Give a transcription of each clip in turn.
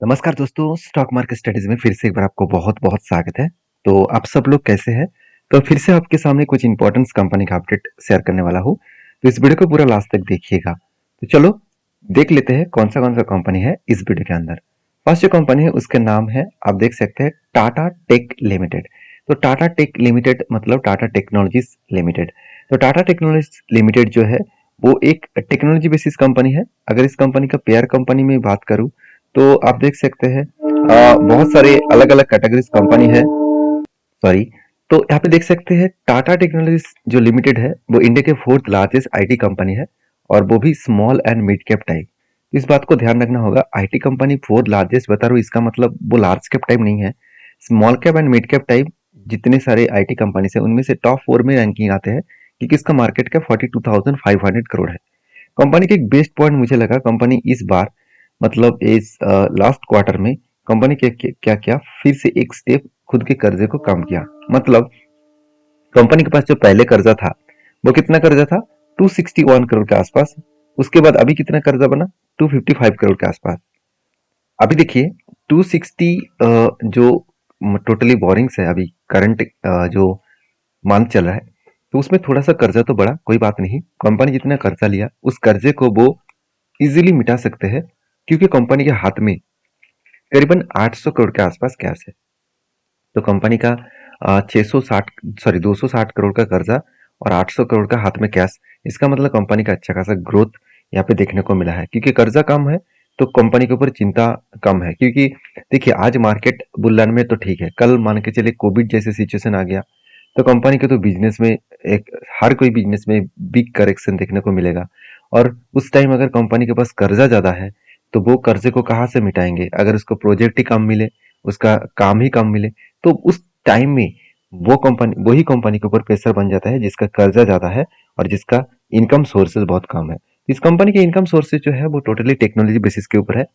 नमस्कार दोस्तों, stock market studies में फिर से एक बार आपको बहुत-बहुत स्वागत है। तो आप सब लोग कैसे हैं? तो फिर से आपके सामने कुछ इंपॉर्टेंट कंपनी का अपडेट शेयर करने वाला हूँ। तो इस वीडियो को पूरा लास्ट तक देखिएगा। तो चलो देख लेते हैं कौन सा कंपनी है इस वीडियो के अंदर। फर्स्ट जो कंपनी है उसका नाम है, आप देख सकते हैं, टाटा टेक लिमिटेड। तो टाटा टेक लिमिटेड मतलब टाटा टेक्नोलॉजीज लिमिटेड। तो टाटा टेक्नोलॉजीज लिमिटेड जो है वो एक टेक्नोलॉजी बेसिस कंपनी है। अगर इस कंपनी का पेयर कंपनी में बात करूँ तो आप देख सकते हैं बहुत सारे अलग अलग कैटेगरीज कंपनी है। सॉरी। तो यहाँ पे देख सकते हैं टाटा टेक्नोलॉजीज जो लिमिटेड है वो इंडिया के फोर्थ लार्जेस्ट आईटी कंपनी है, और वो भी small and mid cap type. इस बात को ध्यान रखना होगा, आईटी कंपनी फोर्थ लार्जेस्ट बता रहा हूँ, इसका मतलब वो लार्ज कैप टाइप नहीं है। Small cap and mid cap type जितने सारे आईटी कंपनी है उनमें से टॉप 4 में रैंकिंग आते हैं, क्योंकि इसका मार्केट कैप 42,500 करोड़ है। कंपनी का एक बेस्ट पॉइंट मुझे लगा, कंपनी इस बार मतलब इस लास्ट क्वार्टर में कंपनी क्या किया, फिर से एक स्टेप खुद के कर्जे को कम किया। मतलब कंपनी के पास जो पहले कर्जा था वो कितना कर्जा था, 261 करोड़ के आसपास। उसके बाद अभी कितना कर्जा बना, 255 करोड़ के आसपास। अभी देखिए 260 जो टोटली बोरिंग्स है अभी करंट जो मंथ चल रहा है, तो उसमें थोड़ा सा कर्जा तो बढ़ा, कोई बात नहीं। कंपनी जितना कर्जा लिया उस कर्जे को वो इजीली मिटा सकते हैं, क्योंकि कंपनी के हाथ में करीबन 800 करोड़ के आसपास कैश है। तो कंपनी का 660 सॉरी 260 करोड़ का कर्जा और 800 करोड़ का हाथ में कैश, इसका मतलब कंपनी का अच्छा खासा ग्रोथ यहाँ पे देखने को मिला है। क्योंकि कर्जा कम है तो कंपनी के ऊपर चिंता कम है। क्योंकि देखिए आज मार्केट बुल में तो ठीक है, कल मान के चले कोविड जैसे सिचुएशन आ गया तो कंपनी के तो बिजनेस में एक हर कोई बिजनेस में बिग करेक्शन देखने को मिलेगा। और उस टाइम अगर कंपनी के पास कर्जा ज्यादा है तो वो कर्जे को कहाँ से मिटाएंगे, अगर उसको प्रोजेक्ट ही कम मिले, उसका काम ही कम मिले, तो उस टाइम में वही कंपनी के ऊपर प्रेशर बन जाता है जिसका कर्जा ज्यादा है और जिसका इनकम सोर्सेज बहुत कम है। इस कंपनी के इनकम सोर्सेज जो है वो टोटली टेक्नोलॉजी बेसिस के ऊपर है,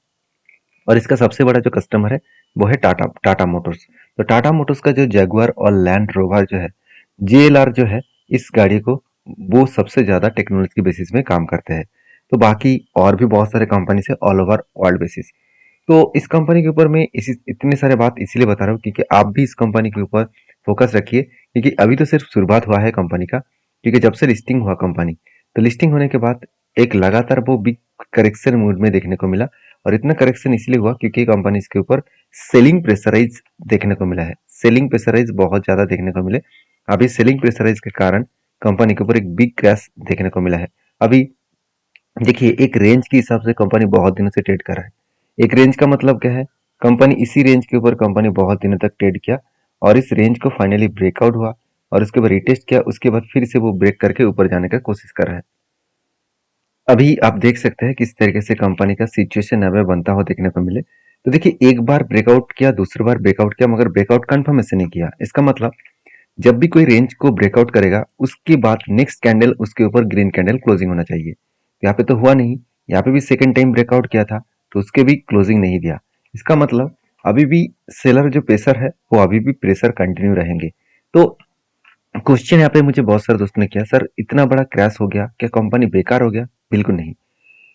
और इसका सबसे बड़ा जो कस्टमर है वो है टाटा टाटा मोटर्स। तो टाटा मोटर्स का जो जैगुआर और लैंड रोवर जो है, जेएलआर जो है, इस गाड़ी को वो सबसे ज्यादा टेक्नोलॉजी के बेसिस में काम करते हैं। तो बाकी और भी बहुत सारे कंपनी है ऑल ओवर वर्ल्ड बेसिस। तो इस कंपनी के ऊपर मैं इसी इतने सारे बात इसलिए बता रहा हूँ क्योंकि आप भी इस कंपनी के ऊपर फोकस रखिए, क्योंकि अभी तो सिर्फ शुरुआत हुआ है कंपनी का। क्योंकि जब से लिस्टिंग हुआ कंपनी, तो लिस्टिंग होने के बाद एक लगातार वो बिग करेक्शन मूड में देखने को मिला। और इतना करेक्शन इसलिए हुआ क्योंकि कंपनी इसके ऊपर सेलिंग प्रेशराइज देखने को मिला है। सेलिंग प्रेशराइज बहुत ज्यादा देखने को मिले। अभी सेलिंग प्रेशराइज के कारण कंपनी के ऊपर एक बिग क्रैश देखने को मिला है। अभी देखिए एक रेंज के हिसाब से कंपनी बहुत दिनों से ट्रेड कर रहा है। एक रेंज का मतलब क्या है, कंपनी इसी रेंज के ऊपर कंपनी बहुत दिनों तक ट्रेड किया और इस रेंज को फाइनली ब्रेकआउट हुआ, और उसके बाद रिटेस्ट किया, उसके बाद फिर से वो ब्रेक करके ऊपर जाने का कोशिश कर रहा है। अभी आप देख सकते हैं किस तरीके से कंपनी का सिचुएशन हमें बनता हुआ देखने को मिले। तो देखिए एक बार ब्रेकआउट किया, दूसरी बार ब्रेकआउट किया, मगर ब्रेकआउट कंफर्मेशन नहीं किया। इसका मतलब जब भी कोई रेंज को ब्रेकआउट करेगा उसके बाद नेक्स्ट कैंडल उसके ऊपर ग्रीन कैंडल क्लोजिंग होना चाहिए। यहाँ पे तो हुआ नहीं। यहाँ पे भी सेकेंड टाइम ब्रेकआउट किया था तो उसके भी क्लोजिंग नहीं दिया। इसका मतलब अभी भी सेलर जो प्रेशर है वो अभी भी प्रेशर कंटिन्यू रहेंगे। तो क्वेश्चन यहाँ पे मुझे बहुत सारे दोस्तों ने किया, सर इतना बड़ा क्रैश हो गया, क्या कंपनी बेकार हो गया? बिल्कुल नहीं।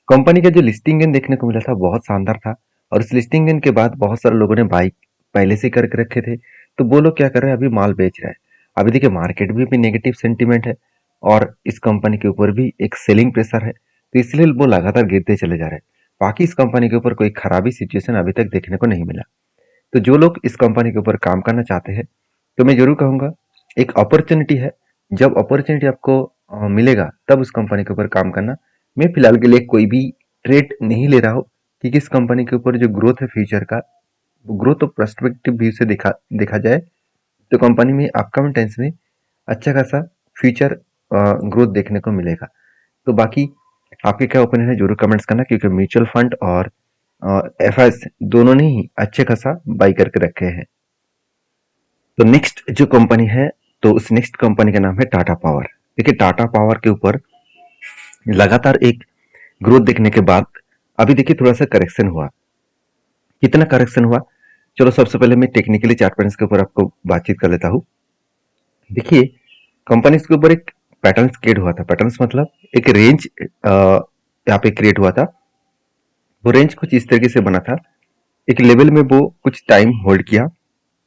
कंपनी का जो लिस्टिंग गेन देखने को मिला था बहुत शानदार था, और उस लिस्टिंग गेन के बाद बहुत सारे लोगों ने बाई पहले से करके रखे थे, तो वो लोग क्या कर रहे हैं, अभी माल बेच रहे हैं। अभी देखिए मार्केट भी अभी नेगेटिव सेंटीमेंट है, और इस कंपनी के ऊपर भी एक सेलिंग प्रेशर है, तो इसलिए वो लगातार गिरते चले जा रहे हैं। बाकी इस कंपनी के ऊपर कोई खराबी सिचुएशन अभी तक देखने को नहीं मिला। तो जो लोग इस कंपनी के ऊपर काम करना चाहते हैं, तो मैं जरूर कहूंगा एक अपॉर्चुनिटी है। जब अपॉर्चुनिटी आपको मिलेगा तब उस कंपनी के ऊपर काम करना। मैं फिलहाल के लिए कोई भी ट्रेड नहीं ले रहा हूँ, क्योंकि इस कंपनी के ऊपर जो ग्रोथ है फ्यूचर का, वो ग्रोथ और पर्सपेक्टिव व्यू से देखा देखा जाए तो कंपनी में अपकमिंग टाइम्स में अच्छा खासा फ्यूचर ग्रोथ देखने को मिलेगा। तो बाकी आपके क्या ओपिनियन है जरूर कमेंट्स करना, क्योंकि म्यूचुअल फंड और एफ दोनों ने ही अच्छे खासा बाई करके रखे हैं। तो नेक्स्ट जो कंपनी है, तो उस नेक्स्ट कंपनी का नाम है टाटा पावर। देखिए टाटा पावर के ऊपर लगातार एक ग्रोथ देखने के बाद अभी देखिए थोड़ा सा करेक्शन हुआ। कितना करेक्शन हुआ, चलो सबसे पहले मैं टेक्निकली चार्ट पैटर्न्स के ऊपर आपको बातचीत कर लेता हूँ। देखिए कंपनी के ऊपर एक पैटर्न क्रिएट हुआ था। पैटर्न्स मतलब एक रेंज यहाँ पे क्रिएट हुआ था। वो रेंज कुछ इस तरीके से बना था। एक लेवल में वो कुछ टाइम होल्ड किया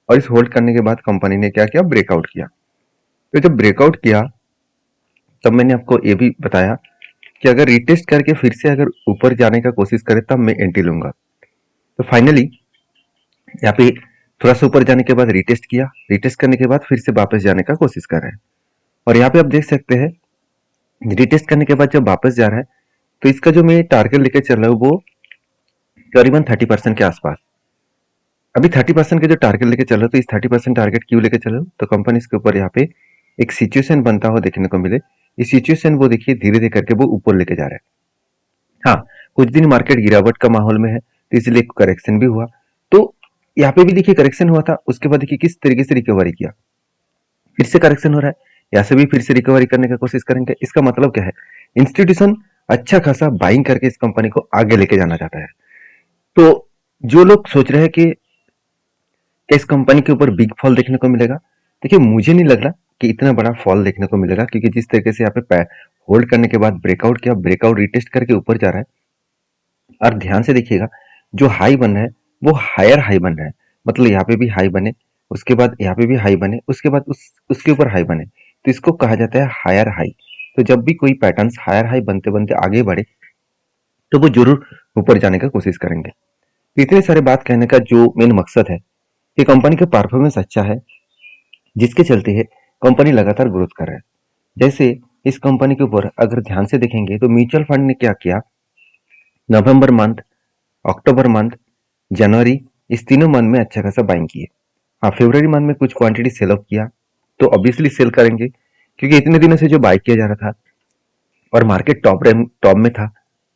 और इस होल्ड करने के बाद कंपनी ने क्या किया, ब्रेकआउट किया। तो जब ब्रेकआउट किया तब मैंने आपको ये भी बताया कि अगर रिटेस्ट करके फिर से अगर ऊपर जाने का कोशिश करे तब मैं एंट्री लूंगा। तो फाइनली यहाँ पे थोड़ा सा ऊपर जाने के बाद रिटेस्ट किया, रिटेस्ट करने के बाद फिर से वापस जाने का कोशिश कर रहे हैं। और यहाँ पे आप देख सकते हैं रिटेस्ट करने के बाद जब वापस जा रहा है तो इसका जो मैं टारगेट लेके चल रहा हूँ वो करीबन 30% के आसपास। अभी 30% के जो टारगेट लेके चल रहा हूँ, तो इस 30% टारगेट क्यों लेके चल रहा हूँ, तो कंपनी के ऊपर यहाँ पे एक सिचुएशन बनता हुआ देखने को मिले। इस सिचुएशन वो देखिए धीरे धीरे करके वो ऊपर लेके जा रहा है। हाँ, कुछ दिन मार्केट गिरावट का माहौल में है तो इसलिए करेक्शन भी हुआ। तो यहाँ पे भी देखिए करेक्शन हुआ था, उसके बाद देखिए किस तरीके से रिकवरी किया, फिर से करेक्शन हो रहा है, यहाँ से भी फिर से रिकवरी करने की कोशिश करेंगे। इसका मतलब क्या है, इंस्टीट्यूशन अच्छा खासा बाइंग करके इस कंपनी को आगे लेके जाना चाहता है। तो जो लोग सोच रहे हैं कि इस कंपनी के ऊपर बिग फॉल देखने को मिलेगा, देखिए मुझे नहीं लग रहा कि इतना बड़ा फॉल देखने को मिलेगा, क्योंकि जिस तरीके से यहाँ पे होल्ड करने के बाद ब्रेकआउट किया, ब्रेकआउट रिटेस्ट करके ऊपर जा रहा है। और ध्यान से देखिएगा जो हाई बन रहा है वो हायर हाई बन रहा है, मतलब यहाँ पे भी हाई बने, उसके बाद यहाँ पे भी हाई बने, उसके बाद उसके ऊपर हाई बने, तो इसको कहा जाता है हायर हाई। तो जब भी कोई पैटर्न हायर हाई बनते बनते आगे बढ़े तो वो जरूर ऊपर जाने का कोशिश करेंगे। तो इतने सारे बात कहने का जो मेन मकसद है कि कंपनी का परफॉर्मेंस अच्छा है, जिसके चलते है कंपनी लगातार ग्रोथ कर रहा है। जैसे इस कंपनी के ऊपर अगर ध्यान से देखेंगे तो म्यूचुअल फंड ने क्या किया, नवंबर मंथ, अक्टूबर मंथ, जनवरी, इस तीनों मंथ में अच्छा खासा बाइंग किए। हाँ, फरवरी मंथ में कुछ क्वांटिटी सेल ऑफ किया, तो ऑब्वियसली सेल करेंगे क्योंकि इतने दिनों से जो बाई किया जा रहा था और मार्केट टॉप में था,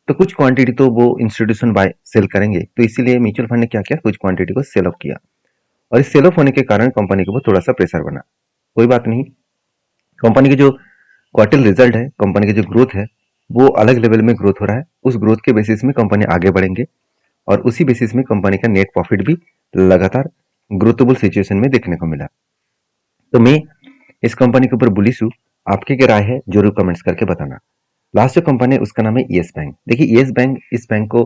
तो कुछ क्वांटिटी तो वो इंस्टीट्यूशन बाय सेल करेंगे। तो इसीलिए म्यूचुअल फंड ने क्या किया, कुछ क्वांटिटी को सेल ऑफ किया और इस सेल ऑफ होने के कारण कंपनी के ऊपर थोड़ा सा प्रेशर बना। कोई बात नहीं, कंपनी के जो क्वार्टर रिजल्ट है, कंपनी की जो ग्रोथ है वो अलग लेवल में ग्रोथ हो रहा है। उस ग्रोथ के बेसिस में कंपनी आगे बढ़ेंगे और उसी बेसिस में कंपनी का नेट प्रॉफिट भी लगातार ग्रोथेबल सिचुएशन में देखने को मिला। तो मैं इस कंपनी के ऊपर बुलिश हूँ। आपकी क्या राय है जरूर कमेंट्स करके बताना। लास्ट जो कंपनी है उसका नाम है येस बैंक। देखिए येस बैंक, इस बैंक को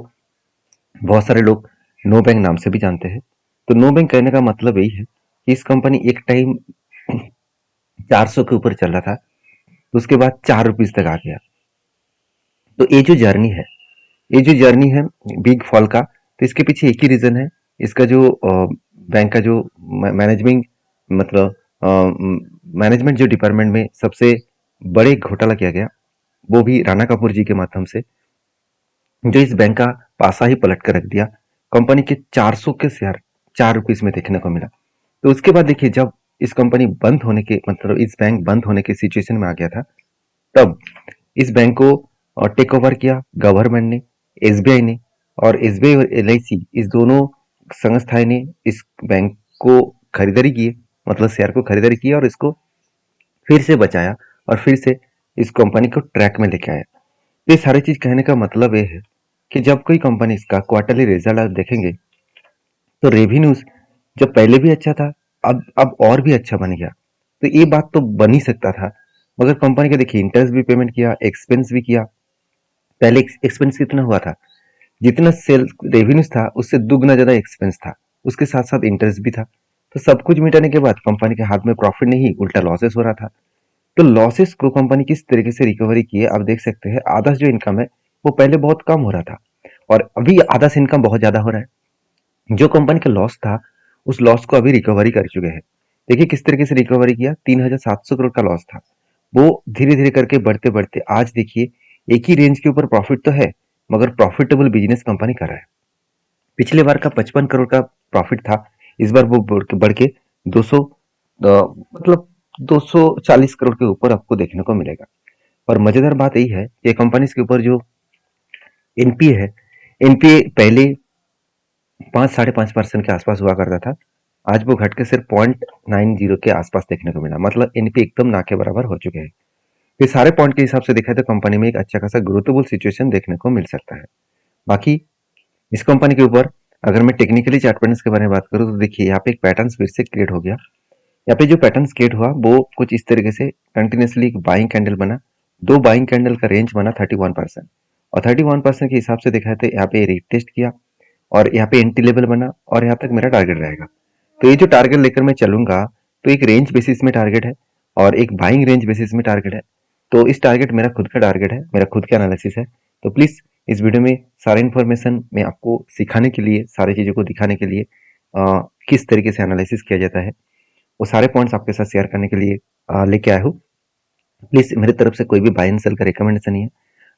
बहुत सारे लोग नो बैंक नाम से भी जानते हैं। तो नो बैंक कहने का मतलब यही है कि इस कंपनी एक टाइम 400 के ऊपर चल रहा था, तो उसके बाद 4 रुपीज तक आ गया। तो ये जो जर्नी है बिग फॉल का, तो इसके पीछे एक ही रीजन है, इसका जो बैंक का जो मैनेजमेंट, मतलब मैनेजमेंट जो डिपार्टमेंट में सबसे बड़े घोटाला किया गया, वो भी राणा कपूर जी के माध्यम से, जो इस बैंक का पासा ही पलट कर रख दिया। कंपनी के 400 के शेयर 4 रुपीज में देखने को मिला। तो उसके बाद देखिए जब इस कंपनी बंद होने के, मतलब इस बैंक बंद होने के सिचुएशन में आ गया था, तब इस बैंक को टेक ओवर किया गवर्नमेंट ने, एसबीआई ने। और एसबीआई और एलआईसी, इस दोनों संस्थाएं ने इस बैंक को खरीदारी की, मतलब शेयर को खरीदारी किया और इसको फिर से बचाया और फिर से इस कंपनी को ट्रैक में लेके आया। तो ये सारी चीज कहने का मतलब ये है कि जब कोई कंपनी इसका क्वार्टरली रिजल्ट आप देखेंगे तो रेवेन्यूज जब पहले भी अच्छा था, अब और भी अच्छा बन गया। तो ये बात तो बन ही सकता था, मगर कंपनी का देखिए इंटरेस्ट भी पेमेंट किया, एक्सपेंस भी किया। पहले एक्सपेंस कितना हुआ था, जितना सेल रेवेन्यूज था उससे दुगना ज्यादा एक्सपेंस था, उसके साथ साथ इंटरेस्ट भी था। तो सब कुछ मिटाने के बाद कंपनी के हाथ में प्रॉफिट नहीं, उल्टा लॉसेस हो रहा था। तो लॉसेस को कंपनी किस तरीके से रिकवरी की है आप देख सकते हैं। आधा जो इनकम है वो पहले बहुत कम हो रहा था और अभी आधा से इनकम बहुत ज्यादा हो रहा है। जो कंपनी का लॉस था उस लॉस को अभी रिकवरी कर चुके हैं। देखिए किस तरीके से रिकवरी किया, 3,700 करोड़ का लॉस था, वो धीरे धीरे करके बढ़ते बढ़ते आज देखिए एक ही रेंज के ऊपर प्रॉफिट तो है, मगर प्रॉफिटेबल बिजनेस कंपनी कर रहा है। पिछले बार का 55 करोड़ का प्रॉफिट था, इस बार वो बढ़ के 200, मतलब 240 करोड़ के ऊपर आपको देखने को मिलेगा। और मजेदार बात यही है कि कंपनी के ऊपर जो एनपीए है, एनपीए पहले 5-5.5% के आसपास हुआ करता था, आज वो घट के सिर्फ 0.90 के आसपास देखने को मिला, मतलब एनपीए एकदम ना के बराबर हो चुके हैं। ये सारे पॉइंट के हिसाब से देखा तो कंपनी में एक अच्छा खासा ग्रोथेबल सिचुएशन देखने को मिल सकता है। बाकी इस कंपनी के ऊपर अगर मैं टेक्निकली चार्ट पैटर्न्स के बारे में बात करूँ तो देखिए यहाँ पे एक पैटर्न फिर से क्रिएट हो गया। यहाँ पे जो पैटर्न क्रिएट हुआ वो कुछ इस तरीके से कंटिन्यूसली एक बाइंग कैंडल बना, दो बाइंग कैंडल का रेंज बना 31%, और 31% के हिसाब से देखा है तो यहाँ पे रिटेस्ट किया, और यहाँ पे एंट्री लेवल बना और यहाँ तक मेरा टारगेट रहेगा। तो ये जो टारगेट लेकर मैं चलूंगा, तो एक रेंज बेसिस में टारगेट है और एक बाइंग रेंज बेसिस में टारगेट है। तो इस टारगेट मेरा खुद का टारगेट है, मेरा खुद का एनालिसिस है। तो प्लीज़ इस वीडियो में सारा इन्फॉर्मेशन मैं आपको सिखाने के लिए, सारी चीज़ों को दिखाने के लिए, किस तरीके से एनालिसिस किया जाता है, वो सारे पॉइंट्स आपके साथ शेयर करने के लिए लेके आया हूँ। प्लीज़ मेरी तरफ से कोई भी बाय एंड सेल का रिकमेंडेशन नहीं है।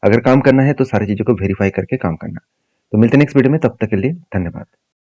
अगर काम करना है तो सारी चीज़ों को वेरीफाई करके काम करना। तो मिलते हैं नेक्स्ट वीडियो में, तब तक के लिए धन्यवाद।